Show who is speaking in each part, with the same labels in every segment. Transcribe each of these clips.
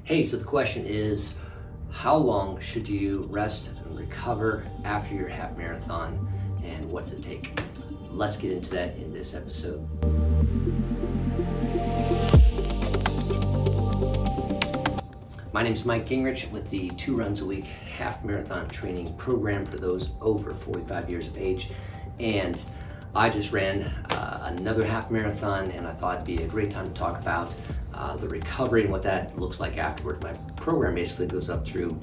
Speaker 1: Hey, so the question is, how long should you rest and recover after your half marathon, and what does it take? Let's get into that in this episode. My name is Mike Gingerich with the 2 runs a week half marathon training program for those over 45 years of age. And I just ran another half marathon, and I thought it'd be a great time to talk about the recovery and what that looks like afterward. My program basically goes up through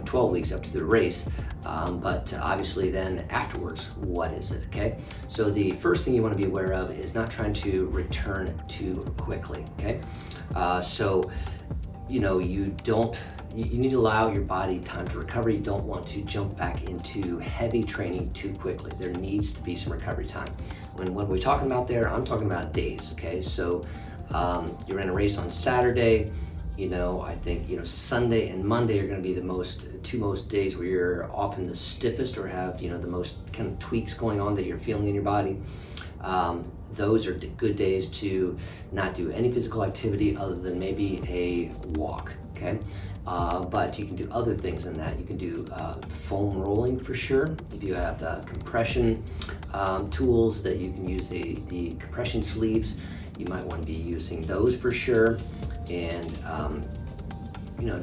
Speaker 1: 12 weeks up to the race, but obviously then afterwards, what is it? Okay, so the first thing you want to be aware of is not trying to return too quickly. Okay, so you need to allow your body time to recover. You don't want to jump back into heavy training too quickly. There needs to be some recovery time. When what we're talking about there, I'm talking about days. Okay, so you're in a race on Saturday. I think Sunday and Monday are going to be the two most days where you're often the stiffest or have the most kind of tweaks going on that you're feeling in your body. Those are good days to not do any physical activity other than maybe a walk. Okay, but you can do other things in that. You can do foam rolling for sure. If you have compression tools that you can use, the compression sleeves, you might want to be using those for sure. And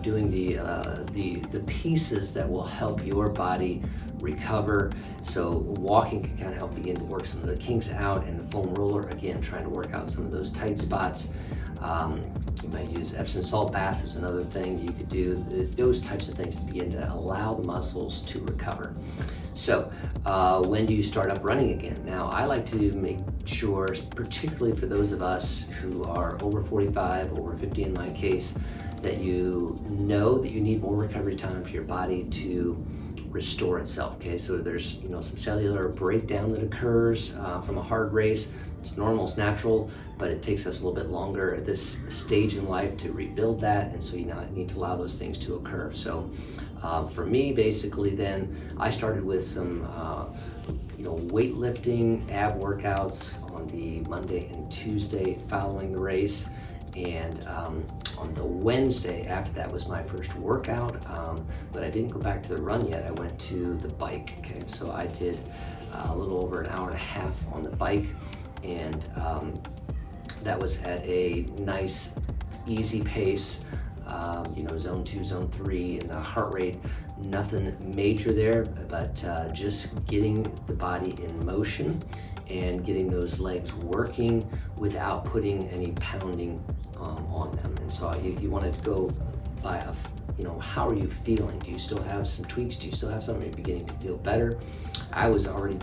Speaker 1: doing the pieces that will help your body recover. So walking can kind of help begin to work some of the kinks out, and the foam roller, again, trying to work out some of those tight spots. You might use Epsom salt bath is another thing you could do. Those types of things to begin to allow the muscles to recover. So when do you start up running again? Now, I like to make sure, particularly for those of us who are over 45, over 50 in my case, that you know that you need more recovery time for your body to restore itself. Okay, so there's some cellular breakdown that occurs from a hard race. It's normal, it's natural, but it takes us a little bit longer at this stage in life to rebuild that, and so you need to allow those things to occur. So for me, basically, then I started with some weightlifting, ab workouts on the Monday and Tuesday following the race. And on the Wednesday after that was my first workout, but I didn't go back to the run yet. I went to the bike. Okay, so I did a little over an hour and a half on the bike, and that was at a nice, easy pace. Zone 2, zone 3, and the heart rate, nothing major there, but just getting the body in motion and getting those legs working without putting any pounding on them. And so you wanted to go by how are you feeling? Do you still have some tweaks? Do you still have something? Are you beginning to feel better? I was already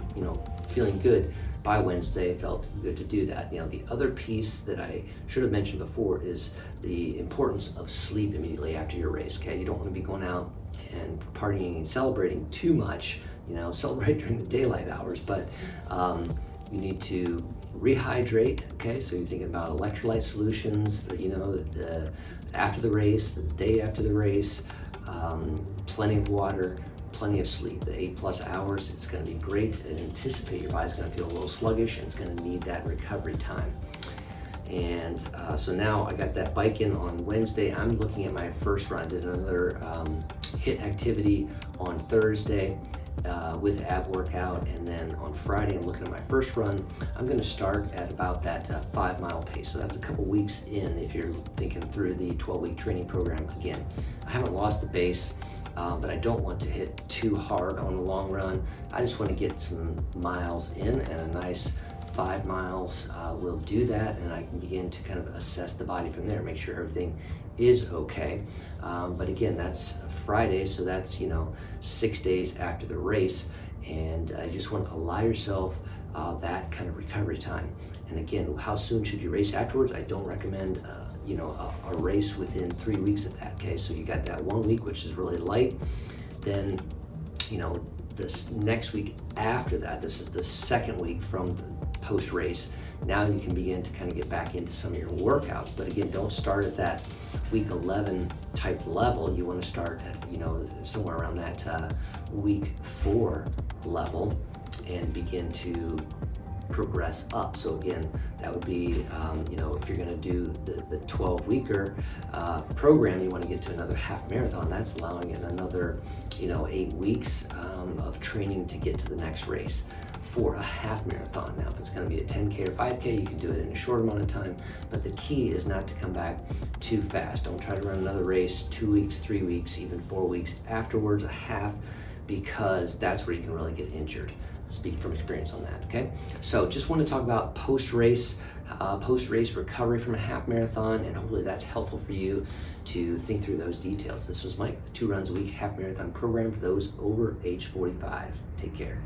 Speaker 1: feeling good by Wednesday. It felt good to do that. The other piece that I should have mentioned before is the importance of sleep immediately after your race. Okay, you don't want to be going out and partying and celebrating too much. Celebrate during the daylight hours, but you need to rehydrate. Okay, so you're thinking about electrolyte solutions. After the race, the day after the race, plenty of water, plenty of sleep. The 8+ hours, it's going to be great. And anticipate your body's going to feel a little sluggish, and it's going to need that recovery time. And so now I got that bike in on Wednesday. I'm looking at my first run. Did another HIIT activity on Thursday with ab workout, and then on Friday I'm looking at my first run. I'm going to start at about that 5-mile pace. So that's a couple weeks in if you're thinking through the 12-week training program. Again, I haven't lost the base, but I don't want to hit too hard on the long run. I just want to get some miles in, and a nice 5 miles will do that, and I can begin to kind of assess the body from there, make sure everything is okay. But again, that's Friday, so that's 6 days after the race, and I just want to allow yourself that kind of recovery time. And again, how soon should you race afterwards? I don't recommend a race within 3 weeks of that. Okay, so you got that 1 week, which is really light. Then this next week after that, this is the second week from the post-race. Now you can begin to kind of get back into some of your workouts, but again, don't start at that week 11 type level. You want to start at somewhere around that week 4 level, and begin to progress up. So again, that would be, if you're gonna do the 12-weeker program, you wanna get to another half marathon, that's allowing in another, 8 weeks of training to get to the next race for a half marathon. Now, if it's gonna be a 10K or 5K, you can do it in a short amount of time, but the key is not to come back too fast. Don't try to run another race 2 weeks, 3 weeks, even 4 weeks afterwards, a half, because that's where you can really get injured. Speaking from experience on that, okay? So just want to talk about post-race recovery from a half marathon, and hopefully that's helpful for you to think through those details. This was Mike, the 2 runs a week half marathon program for those over age 45. Take care.